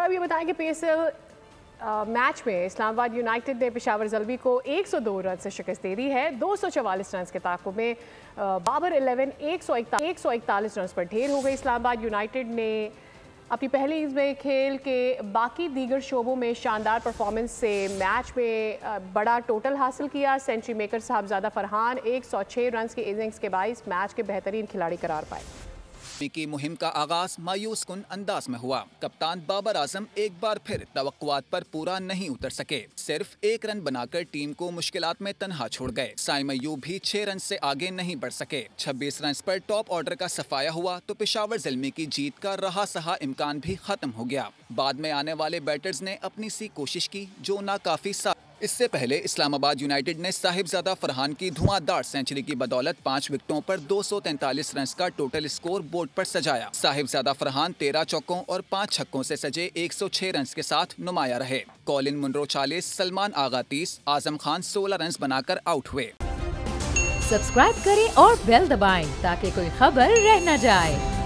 साहब ये बताएं कि PSL मैच में इस्लामाबाद यूनाइटेड ने पेशावर ज़ल्मी को 102 रन से शिकस्त दे दी है। 244 रन के ताक़ुब में बाबर 11 141 रन पर ढेर हो गई। इस्लामाबाद यूनाइटेड ने अपनी पहली इनिंग्स में खेल के बाकी दीगर शोबों में शानदार परफॉर्मेंस से मैच में बड़ा टोटल हासिल किया। सेंचुरी मेकर साहबजादा फरहान 106 रन की इनिंग्स के बाइस मैच के बेहतरीन खिलाड़ी करार पाए। की मुहिम का आगाज मायूस कुन अंदाज में हुआ। कप्तान बाबर आजम एक बार फिर तवक्कुआत पर पूरा नहीं उतर सके। सिर्फ 1 रन बनाकर टीम को मुश्किलात में तन्हा छोड़ गए। साइम अय्यूब भी 6 रन से आगे नहीं बढ़ सके। 26 रन पर टॉप ऑर्डर का सफाया हुआ तो पेशावर ज़ल्मी की जीत का रहा सहा इम्कान भी खत्म हो गया। बाद में आने वाले बैटर्स ने अपनी सी कोशिश की जो नाकाफी इससे पहले इस्लामाबाद यूनाइटेड ने साहिबजादा फरहान की धुआंधार सेंचुरी की बदौलत 5 विकेटों पर 243 रन का टोटल स्कोर बोर्ड पर सजाया। साहिबजादा फरहान 13 चौकों और 5 छक्कों से सजे 106 रन के साथ नुमाया रहे। कॉलिन मुनरो 40, सलमान आगा 30, आजम खान 16 रन बनाकर आउट हुए। सब्सक्राइब करें और बेल दबाएं ताकि कोई खबर रह न जाए।